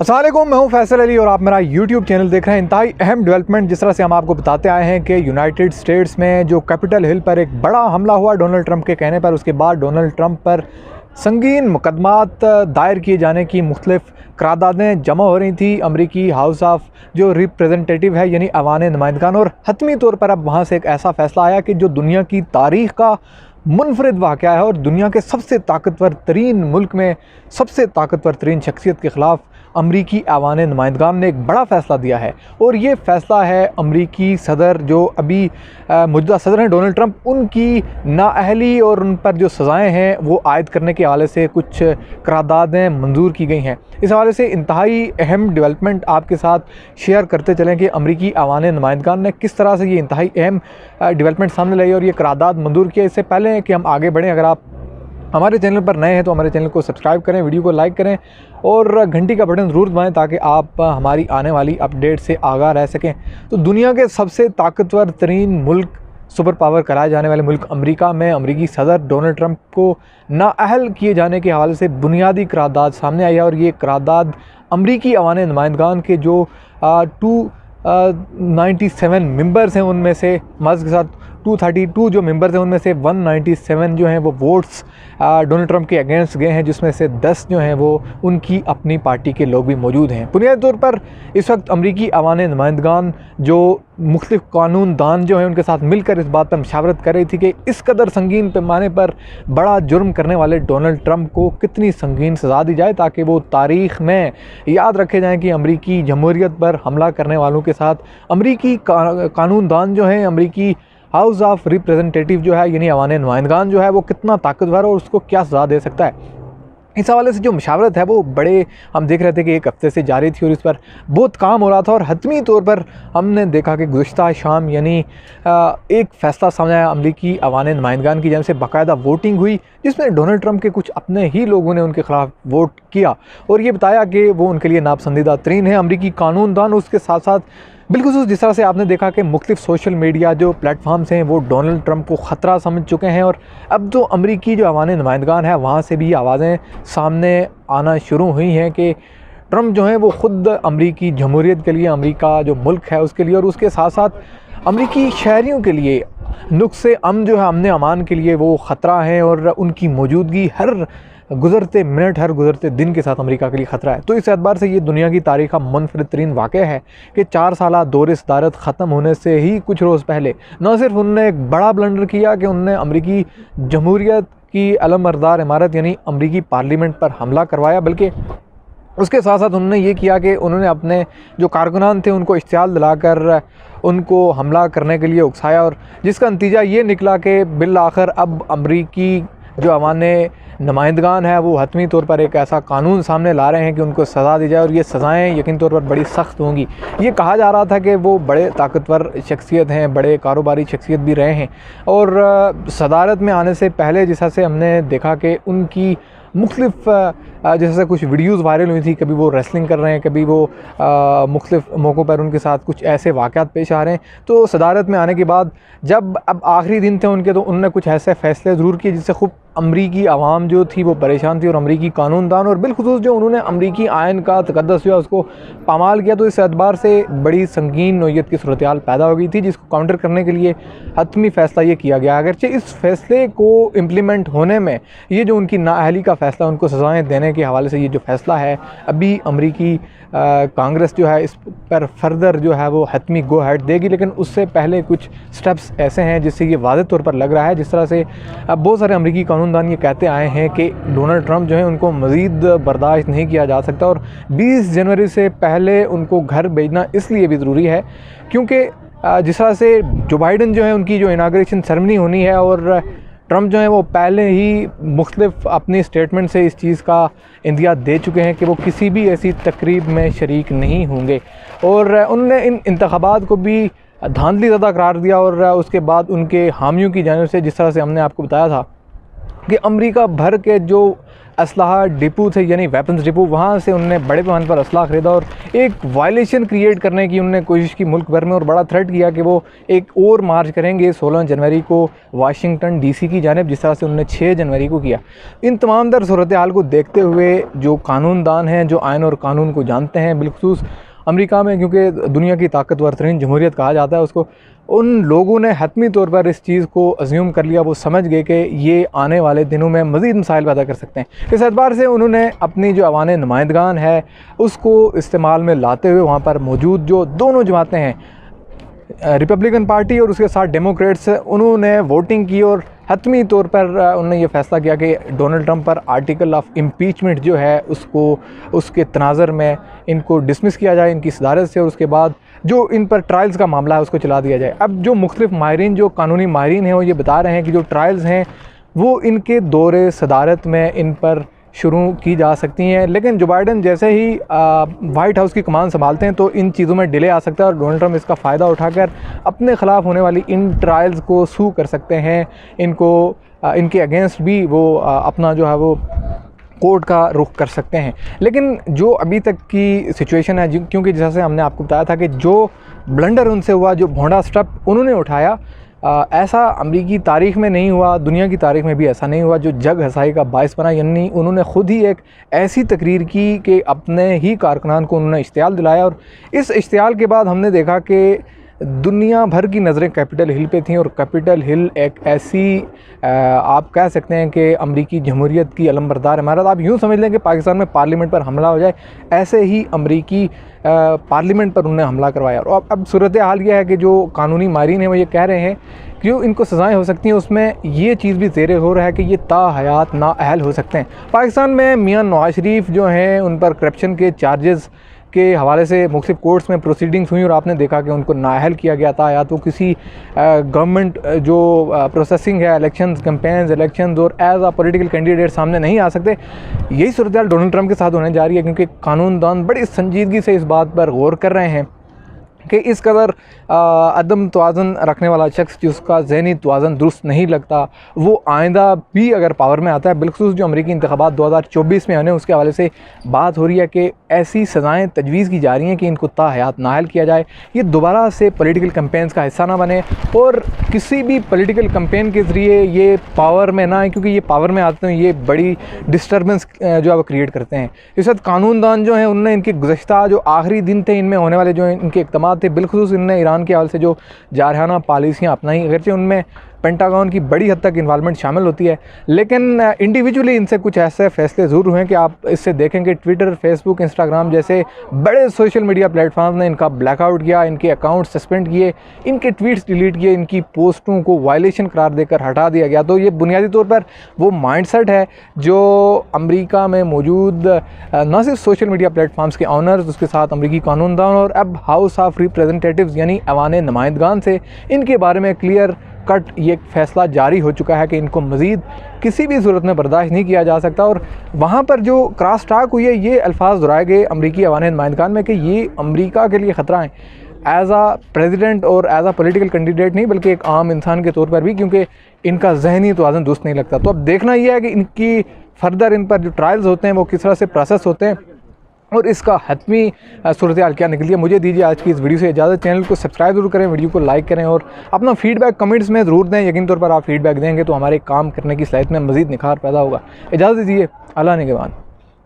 अस्सलाम वालेकुम, मैं हूं फैसल अली और आप मेरा यूट्यूब चैनल देख रहे हैं। इंतहाई अहम डेवलपमेंट जिस तरह से हम आपको बताते आए हैं कि यूनाइटेड स्टेट्स में जो कैपिटल हिल पर एक बड़ा हमला हुआ डोनाल्ड ट्रंप के कहने पर, उसके बाद डोनाल्ड ट्रंप पर संगीन मुकदमात दायर किए जाने की मुख्तलिफ करारदादें जमा हो रही थी अमरीकी हाउस ऑफ जो रिप्रेजेंटेटिव है यानी अवान नुमाइंदगान। और हतमी तौर पर अब वहाँ से एक ऐसा फ़ैसला आया कि जो दुनिया की तारीख़ का मुनफरिद वाक़या है और दुनिया के सबसे ताकतवर तरीन मुल्क में सबसे ताकतवर तरीन शख्सियत के ख़िलाफ़ अमरीकी अवान नुमाइंदगान ने एक बड़ा फ़ैसला दिया है। और ये फ़ैसला है अमरीकी सदर जो अभी मौजूदा सदर हैं डोनाल्ड ट्रंप, उनकी नाअहली और उन पर जो सज़ाएँ हैं वो आयद करने के हवाले से कुछ करारदादें मंजूर की गई हैं। इस हवाले से इंतहाई अहम डेवलपमेंट आपके साथ शेयर करते चलें कि अमरीकी अवान नुमाइंदगान ने किस तरह से ये इंतहाई अहम डेवलपमेंट सामने लाई और ये करारदाद मंजूर किया। इससे पहले कि हम आगे बढ़ें, अगर आप हमारे चैनल पर नए हैं तो हमारे चैनल को सब्सक्राइब करें, वीडियो को लाइक करें और घंटी का बटन ज़रूर दबाएं ताकि आप हमारी आने वाली अपडेट से आगाह रह सकें। तो दुनिया के सबसे ताकतवर तरीन मुल्क, सुपर पावर कराए जाने वाले मुल्क अमेरिका में अमरीकी सदर डोनाल्ड ट्रंप को नाअहल किए जाने के हवाले से बुनियादी करारदाद सामने आई है। और ये करारदाद अमरीकी अवान नुमाइंदगान के जो 297 मेंबर्स हैं उनमें से मज़ के साथ 232 जो मेंबर्स हैं उनमें से 197 जो हैं वो वोट्स डोनाल्ड ट्रंप के अगेंस्ट गए हैं, जिसमें से 10 जो हैं वो उनकी अपनी पार्टी के लोग भी मौजूद हैं। बुनियादी तौर पर इस वक्त अमरीकी अवान नुमाइंदगान जो मुख्तलिफ कानून दान जो हैं उनके साथ मिलकर इस बात पर मशावरत कर रही थी कि इस कदर संगीन पैमाने पर बड़ा जुर्म करने वाले डोनाल्ड ट्रंप को कितनी संगीन सज़ा दी जाए ताकि वो तारीख़ में याद रखे जाएँ कि अमरीकी जमहूरियत पर हमला करने वालों के साथ अमरीकी कानून दान जो हैं, अमरीकी हाउस ऑफ रिप्रेजेंटेटिव जो है यानी अवान नुमाइंदगान जो है वो कितना ताकतवर है और उसको क्या सज़ा दे सकता है। इस हवाले से जो मशावरत है वो बड़े हम देख रहे थे कि एक हफ़्ते से जारी थी और इस पर बहुत काम हो रहा था। और हतमी तौर पर हमने देखा कि गुज़श्ता शाम यानी एक फ़ैसला सामने आया अमरीकी अवान नुमाइंदगान की जानिब से, बाकायदा वोटिंग हुई जिसमें डोनाल्ड ट्रंप के कुछ अपने ही लोगों ने उनके ख़िलाफ़ वोट किया और ये बताया कि वो उनके लिए नापसंदीदा तरीन है अमरीकी कानून दान। उसके साथ साथ बिल्कुल जिस तरह से आपने देखा कि मुख्तलिफ सोशल मीडिया जो प्लेटफॉर्म्स हैं वो डोनाल्ड ट्रंप को ख़तरा समझ चुके हैं और अब जो अमरीकी जो अवान नुमाइंदगान है वहाँ से भी आवाज़ें सामने आना शुरू हुई हैं कि ट्रंप जो है वो ख़ुद अमरीकी जमहूरियत के लिए, अमरीका जो मुल्क है उसके लिए और उसके साथ साथ अमरीकी शहरियों के लिए नुक्से अमन जो है अमन अमान के लिए वो ख़तरा है और उनकी मौजूदगी हर गुज़रते मिनट, हर गुज़रते दिन के साथ अमेरिका के लिए ख़तरा है। तो इस एतबार से ये दुनिया की तारीख़ का मुनफरिद तरीन वाक़या है कि 4 साला दौर सदारत ख़त्म होने से ही कुछ रोज़ पहले न सिर्फ उन्होंने एक बड़ा ब्लंडर किया कि उन्होंने अमरीकी जमहूरियत की अलमबरदार इमारत यानी अमरीकी पार्लियामेंट पर हमला करवाया, बल्कि उसके साथ साथ उन्होंने ये किया कि उन्होंने अपने जो कारकुनान थे उनको इश्तियाल दिलाकर उनको हमला करने के लिए उकसाया और जिसका नतीजा ये निकला कि बिल आखिर अब अमरीकी जो अवान नुमाइंदगान है वो हतमी तौर पर एक ऐसा कानून सामने ला रहे हैं कि उनको सज़ा दी जाए और ये सज़ाएँ यकीन तौर पर बड़ी सख्त होंगी। ये कहा जा रहा था कि वो बड़े ताकतवर शख्सियत हैं, बड़े कारोबारी शख्सियत भी रहे हैं और सदारत में आने से पहले जिस तरह से हमने देखा कि उनकी मुख्तलिफ जैसे कुछ वीडियोज़ वायरल हुई थी, कभी वो रेसलिंग कर रहे हैं, कभी वो मुख्तलिफ मौक़ों पर उनके साथ कुछ ऐसे वाक़यात पेश आ रहे हैं। तो सदारत में आने के बाद जब अब आखिरी दिन थे उनके, तो उन्होंने कुछ ऐसे फ़ैसले ज़रूर किए जिससे खूब अमरीकी आवाम जो थी वो परेशान थी और अमरीकी कानूनदान और बिलखुसूस जो उन्होंने अमरीकी आयन का तक़द्दुस जो है उसको पामाल किया। तो इस एतबार से बड़ी संगीन नौइयत की सूरत हाल पैदा हो गई थी जिसको काउंटर करने के लिए हतमी फ़ैसला ये किया गया। अगरचे इस फ़ैसले को इम्प्लीमेंट होने में ये जो उनकी नाअहली का फ़ैसला, उनको सज़ाएँ देने के हवाले से ये जो फ़ैसला है अभी अमरीकी कांग्रेस जो है इस पर फर्दर जो है वो हतमी गो हेड देगी, लेकिन उससे पहले कुछ स्टेप्स ऐसे हैं जिससे ये वाज़ेह तौर पर लग रहा है, जिस तरह से बहुत सारे अमरीकी कानूनदान ये कहते आए हैं कि डोनाल्ड ट्रंप जो है उनको मज़ीद बर्दाश्त नहीं किया जा सकता और 20 जनवरी से पहले उनको घर भेजना इसलिए भी ज़रूरी है क्योंकि जिस तरह से जो बाइडन जो है उनकी जो इनाग्रेशन सेरेमनी होनी है और ट्रंप जो है वो पहले ही मुख्तलिफ अपनी स्टेटमेंट से इस चीज़ का इंदिया दे चुके हैं कि वो किसी भी ऐसी तकरीब में शरीक नहीं होंगे और उन्होंने इन इंतखाबात को भी धांधली ज़्यादा करार दिया। और उसके बाद उनके हामियों की जानिब से जिस तरह से हमने आपको बताया था कि अमेरिका भर के जो असलहा डिपो थे यानी वेपन्स डिपो, वहाँ से उन्होंने बड़े पैमाने पर असलहा ख़रीदा और एक वायलेशन क्रिएट करने की उन्होंने कोशिश की मुल्क भर में, और बड़ा थ्रेट किया कि वो एक और मार्च करेंगे 16 जनवरी को वाशिंगटन DC की जानिब, जिस तरह से उन्होंने 6 जनवरी को किया। इन तमाम दर सूरत हाल को देखते हुए जो कानूनदान हैं, जो आइन और कानून को जानते हैं, बिलखुसूस अमेरिका में, क्योंकि दुनिया की ताकतवर तरीन जमहूरियत कहा जाता है उसको, उन लोगों ने हतमी तौर पर इस चीज़ को अज्यूम कर लिया। वो समझ गए कि ये आने वाले दिनों में मज़ीद मसाइल पैदा कर सकते हैं। इस एतबार से उन्होंने अपनी जो अवान नुमाइंदगान है उसको इस्तेमाल में लाते हुए वहाँ पर मौजूद जो दोनों जमातें हैं, रिपब्लिकन पार्टी और उसके साथ डेमोक्रेट्स, उन्होंने वोटिंग की और हतमी तौर पर उन्होंने ये फ़ैसला किया कि डोनाल्ड ट्रंप पर आर्टिकल ऑफ इम्पीचमेंट जो है उसको उसके तनाज़र में इनको डिसमिस किया जाए इनकी सदारत से, और उसके बाद जो इन पर ट्रायल्स का मामला है उसको चला दिया जाए। अब जो मुख्तलिफ माहिरीन, जो कानूनी माहिरीन हैं, वो ये बता रहे हैं कि जो ट्रायल्स हैं वो इनके दौरे सदारत में इन पर शुरू की जा सकती हैं, लेकिन जो बाइडन जैसे ही वाइट हाउस की कमान संभालते हैं तो इन चीज़ों में डिले आ सकता है और डोनाल्ड ट्रंप इसका फ़ायदा उठाकर अपने ख़िलाफ़ होने वाली इन ट्रायल्स को सू कर सकते हैं। इनको इनके अगेंस्ट भी वो अपना जो है वो कोर्ट का रुख कर सकते हैं। लेकिन जो अभी तक की सिचुएशन है, क्योंकि जैसे हमने आपको बताया था कि जो ब्लंडर उनसे हुआ, जो भोंडा स्टेप उन्होंने उठाया, ऐसा अमरीकी तारीख़ में नहीं हुआ, दुनिया की तारीख़ में भी ऐसा नहीं हुआ, जो जग हसाई का बायस बना। यानी उन्होंने ख़ुद ही एक ऐसी तकरीर की कि अपने ही कारकुनान को उन्होंने इश्तियाल दिलाया, और इस इश्तियाल के बाद हमने देखा कि दुनिया भर की नज़रें कैपिटल हिल पे थीं, और कैपिटल हिल एक ऐसी आप कह सकते हैं कि अमरीकी जमहूरियत की अलमबरदार इमारत, आप यूँ समझ लें कि पाकिस्तान में पार्लियामेंट पर हमला हो जाए, ऐसे ही अमरीकी पार्लियामेंट पर उन्होंने हमला करवाया। और अब सूरत हाल यह है कि जो कानूनी माहिरीन हैं वो ये कह रहे हैं कि जो इनको सज़ाएँ हो सकती हैं, उसमें ये चीज़ भी ज़ेर हो रहा है कि ये ताहयात नाअहल हो सकते हैं। पाकिस्तान में मियां नवाज शरीफ जो हैं, उन पर करप्शन के चार्जेस के हवाले से मुख्तलिफ कोर्ट्स में प्रोसीडिंग्स हुई, और आपने देखा कि उनको नाअहल किया गया था, या तो किसी गवर्नमेंट जो प्रोसेसिंग है, इलेक्शंस, कैंपेन्स, इलेक्शंस, और एज आ पॉलिटिकल कैंडिडेट सामने नहीं आ सकते। यही सूरत हाल डोनाल्ड ट्रंप के साथ होने जा रही है, क्योंकि कानूनदान बड़ी संजीदगी से इस बात पर गौर कर रहे हैं कि इस कदर अदम तवाज़ुन रखने वाला शख्स जिसका ज़हनी तवाज़ुन दुरुस्त नहीं लगता, वो आइंदा भी अगर पावर में आता है, बिलखुसूस जो अमरीकी इंतखाबात 2024 में आने उसके हवाले से बात हो रही है कि ऐसी सज़ाएँ तजवीज़ की जा रही हैं कि इनको ताहयात नाअहल किया जाए, ये दोबारा से पॉलिटिकल कैंपेन्स का हिस्सा ना बने, और किसी भी पॉलिटिकल कैंपेन के ज़रिए ये पावर में ना आए, क्योंकि ये पावर में आते हैं ये बड़ी डिस्टर्बेंस जो है वो क्रिएट करते हैं। इस वक्त कानूनदान जो हैं उनने इनके गुज़श्ता जो आखिरी दिन थे, इनमें होने वाले जो इनके इक़दाम थे, बिलखुसूस इनने ईरान के हवाले से जो जारहाना पॉलिसियाँ अपनाई, अगरचे उनमें पेंटागन की बड़ी हद तक इन्वॉल्वमेंट शामिल होती है, लेकिन इंडिविजुअली इनसे कुछ ऐसे फैसले ज़रूर हुए कि आप इससे देखेंगे ट्विटर, फेसबुक, इंस्टाग्राम जैसे बड़े सोशल मीडिया प्लेटफॉर्म ने इनका ब्लैकआउट किया, इनके अकाउंट सस्पेंड किए, इनके ट्वीट्स डिलीट किए, इनकी पोस्टों को वायलेशन करार देकर हटा दिया गया। तो ये बुनियादी तौर पर वो माइंडसेट है जो अमेरिका में मौजूद न सिर्फ सोशल मीडिया प्लेटफॉर्म्स के ऑनर्स, उसके साथ अमरीकी कानूनदान और अब हाउस ऑफ रिप्रेजेंटेटिव्स यानी अवान नुमाइंदगान से इनके बारे में क्लियर कट ये फैसला जारी हो चुका है कि इनको मज़ीद किसी भी सूरत में बर्दाश्त नहीं किया जा सकता। और वहाँ पर जो क्रॉस टॉक हुई है, ये अल्फाज दोहराए गए अमरीकी अवान नुमाइंदगान में कि ये अमरीका के लिए ख़तरा है, एज़ आ प्रेसिडेंट और एज़ आ पॉलिटिकल कैंडिडेट नहीं, बल्कि एक आम इंसान के तौर पर भी, क्योंकि इनका ज़हनी तवाज़ुन दुरुस्त नहीं लगता। तो अब देखना यह है कि इनकी फर्दर इन पर जो ट्रायल्स होते हैं वो किस तरह से प्रोसेस होते हैं और इसका हतमी सूरत हाल क्या निकली है। मुझे दीजिए आज की इस वीडियो से इजाज़त। चैनल को सब्सक्राइब जरूर करें, वीडियो को लाइक करें और अपना फीडबैक कमेंट्स में ज़रूर दें। यकीन तौर पर आप फीडबैक देंगे तो हमारे काम करने की सलाहियत में मज़ीद निखार पैदा होगा। इजाज़त दीजिए, अल्लाह निगहबान।